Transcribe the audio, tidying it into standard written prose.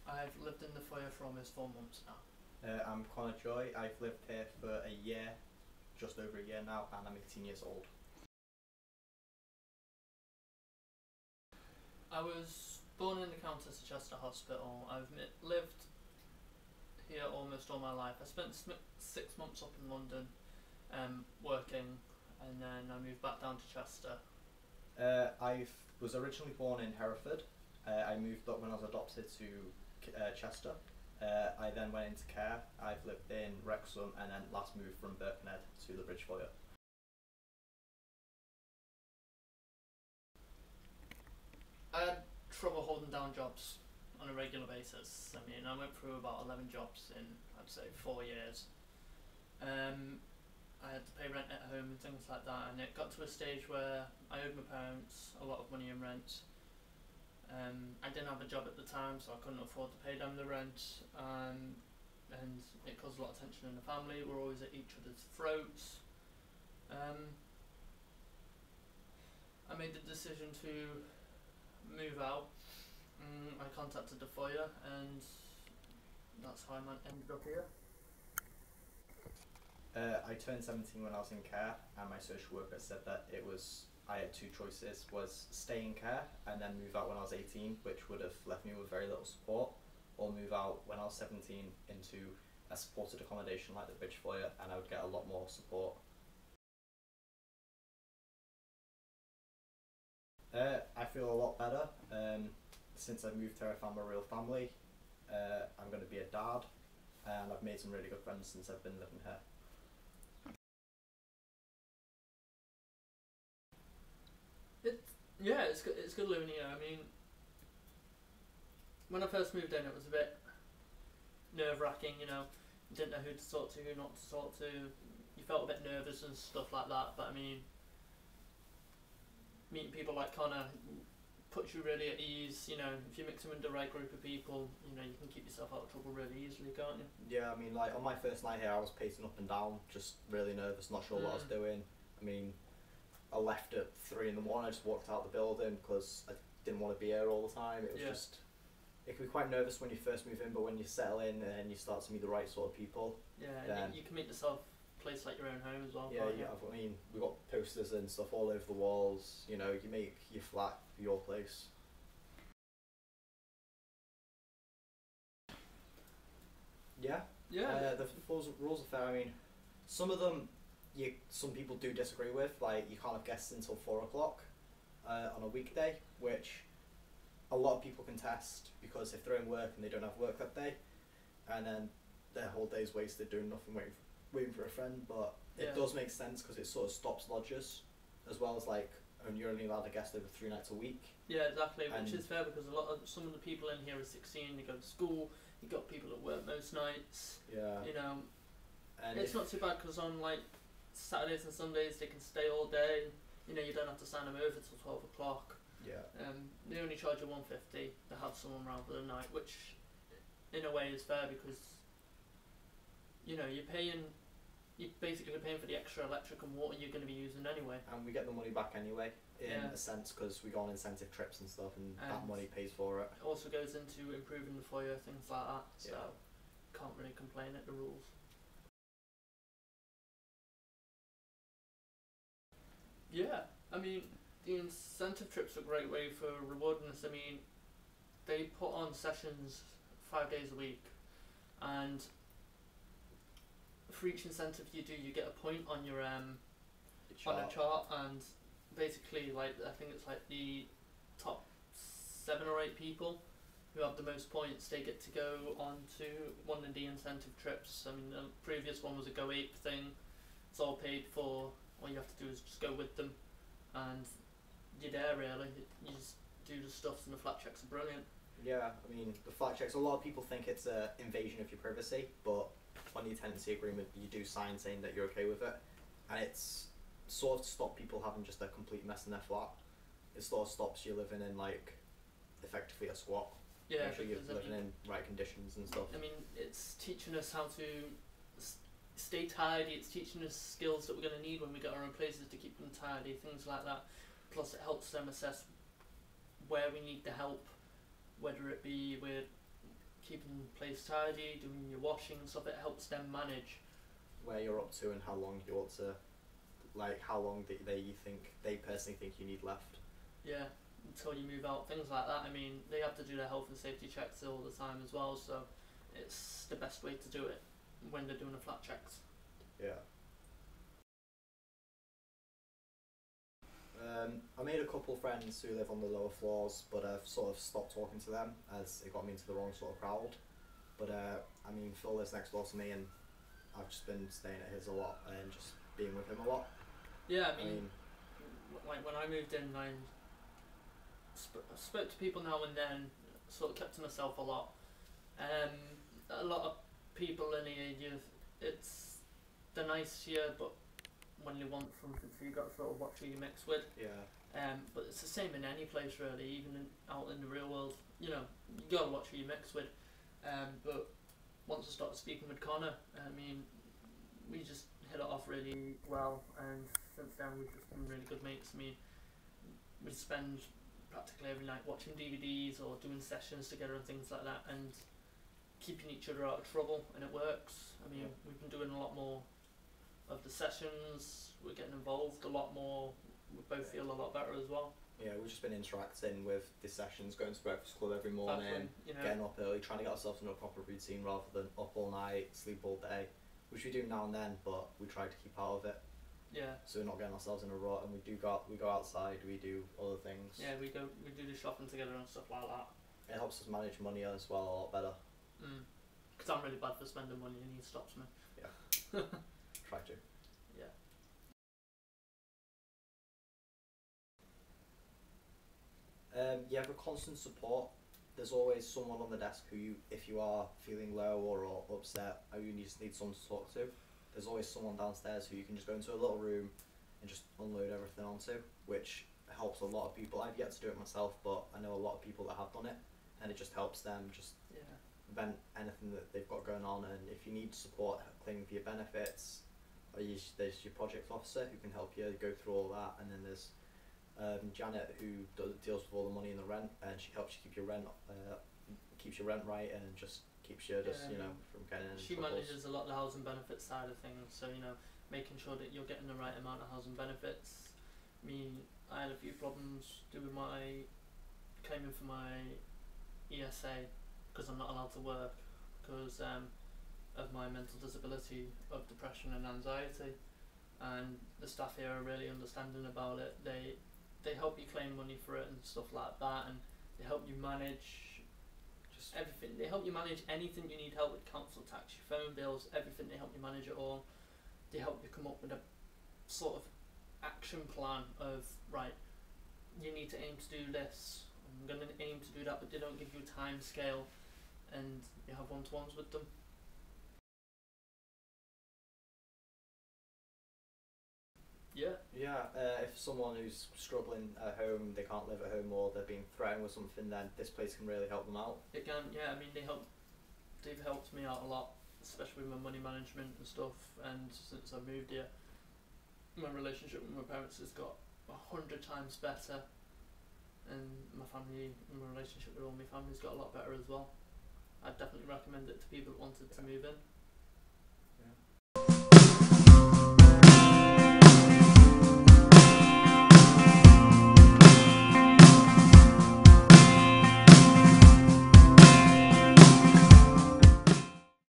I've lived in the foyer for almost 4 months now. I'm Connor Joy. I've lived here for a year, just over a year now, and I'm 18 years old. I was born in the Countess of Chester Hospital. I've lived here almost all my life. I spent 6 months up in London working, and then I moved back down to Chester. I was originally born in Hereford. I moved up when I was adopted to Chester. I then went into care. I've lived in Wrexham and then last moved from Birkenhead to the Bridge Foyer. I had trouble holding down jobs on a regular basis. I mean, I went through about 11 jobs in, I'd say, 4 years. I had to pay rent at home and things like that, and it got to a stage where I owed my parents a lot of money in rent. I didn't have a job at the time, so I couldn't afford to pay them the rent, and it caused a lot of tension in the family. We're always at each other's throats. I made the decision to move out. I contacted the foyer, and that's how I ended up here. I turned 17 when I was in care, and my social worker said that I had two choices, was stay in care and then move out when I was 18, which would have left me with very little support, or move out when I was 17 into a supported accommodation like the Bridge Foyer, and I would get a lot more support. I feel a lot better. Since I've moved here, I found my real family. I'm going to be a dad, and I've made some really good friends since I've been living here. It's good living here. I mean, when I first moved in, it was a bit nerve-wracking, you know. You didn't know who to talk to, who not to talk to. You felt a bit nervous and stuff like that, but I mean, meeting people like Connor puts you really at ease. You know, if you mix them with the right group of people, you know, you can keep yourself out of trouble really easily, can't you? Yeah, I mean, like on my first night here, I was pacing up and down, just really nervous, not sure what I was doing. I mean, I left at 3 in the morning. I just walked out the building because I didn't want to be here all the time. It was just, it can be quite nervous when you first move in, but when you settle in and you start to meet the right sort of people. Yeah, you can make yourself a place like your own home as well. Yeah, I mean, we've got posters and stuff all over the walls. You know, you make your flat your place. Yeah. The rules are fair. I mean, some of them some people do disagree with. Like, you can't have guests until 4 o'clock on a weekday, which a lot of people contest because if they're in work and they don't have work that day, and then their whole day's wasted doing nothing, waiting for a friend. But it does make sense because it sort of stops lodgers, as well as like you're only allowed a guest over 3 nights a week. Yeah, exactly, which is fair because some of the people in here are 16. They go to school. You got people that work most nights. Yeah. You know, and it's not too bad because on like Saturdays and Sundays they can stay all day. You know, you don't have to sign them over till 12 o'clock. Yeah. They only charge you $150 to have someone around for the night, which in a way is fair because, you know, you're basically paying for the extra electric and water you're going to be using anyway. And we get the money back anyway, in a sense, because we go on incentive trips and stuff, and that money pays for it. It also goes into improving the foyer, things like that, so can't really complain at the rules. Yeah, I mean, the incentive trips are a great way for rewarding us. I mean, they put on sessions 5 days a week, and for each incentive you do, you get a point on your on a chart, and basically, like, I think it's like the top 7 or 8 people who have the most points, they get to go on to one of the incentive trips. I mean, the previous one was a Go Ape thing. It's all paid for. All you have to do is just go with them, and you're there really. You just do the stuff, and the flat checks are brilliant. Yeah, I mean, the flat checks, a lot of people think it's an invasion of your privacy, but on your tenancy agreement you do sign saying that you're okay with it, and it's sort of stop people having just a complete mess in their flat. It sort of stops you living in, like, effectively a squat. Yeah, make sure you're living in right conditions and stuff. I mean, it's teaching us how to stay tidy. It's teaching us skills that we're going to need when we get our own places to keep them tidy, things like that. Plus, it helps them assess where we need the help whether it be with keeping the place tidy, doing your washing and stuff. It helps them manage where you're up to and how long you want to, like how long they personally think you need left. Yeah, until you move out, things like that. I mean, they have to do their health and safety checks all the time as well, so it's the best way to do it when they're doing the flat checks. Yeah. I made a couple friends who live on the lower floors, but I've sort of stopped talking to them as it got me into the wrong sort of crowd. But I mean, Phil lives next door to me, and I've just been staying at his a lot and just being with him a lot. Yeah, I mean like when I moved in, I spoke to people now and then, sort of kept to myself a lot. A lot of people in here, they're nice here, but when you want something, so you got to sort of watch who you mix with. Yeah. But it's the same in any place really, even out in the real world. You know, you gotta watch who you mix with. But once I started speaking with Connor, I mean, we just hit it off really well, and since then we've just been really good mates. I mean, we spend practically every night watching DVDs or doing sessions together and things like that, and keeping each other out of trouble, and it works. I mean, we've been doing a lot more of the sessions, we're getting involved a lot more, we both feel a lot better as well. Yeah, we've just been interacting with the sessions, going to breakfast club every morning, getting up early, trying to get ourselves into a proper routine rather than up all night, sleep all day, which we do now and then, but we try to keep out of it. Yeah. So we're not getting ourselves in a rut, and we go outside, we do other things. Yeah, we do the shopping together and stuff like that. It helps us manage money as well a lot better. Because I'm really bad for spending money, and he stops me. Yeah. Try to. Yeah. You have a constant support. There's always someone on the desk who if you are feeling low or upset, or you just need someone to talk to, there's always someone downstairs who you can just go into a little room and just unload everything onto, which helps a lot of people. I've yet to do it myself, but I know a lot of people that have done it, and it just helps them just vent anything that they've got going on. And if you need support claiming for your benefits, there's your project officer who can help you go through all that, and then there's Janet who deals with all the money and the rent, and she helps you keep your rent right, and just keeps you from getting in She troubles. manages a lot of the housing benefits side of things, so making sure that you're getting the right amount of housing benefits. I had a few problems doing my claiming for my ESA because I'm not allowed to work because of my mental disability of depression and anxiety, and the staff here are really understanding about it. They help you claim money for it and stuff like that, and they help you manage just everything. They help you manage anything you need help with, council tax, your phone bills, everything. They help you manage it all. They help you come up with a sort of action plan of, right, you need to aim to do this, I'm going to aim to do that, but they don't give you a time scale, and you have one-to-ones with them. Yeah, if someone who's struggling at home, they can't live at home, or they're being threatened with something, then this place can really help them out. It can, yeah. I mean, they've helped me out a lot, especially with my money management and stuff. And since I moved here, my relationship with my parents has got 100 times better, and my relationship with all my family's got a lot better as well. I'd definitely recommend it to people that wanted to move in.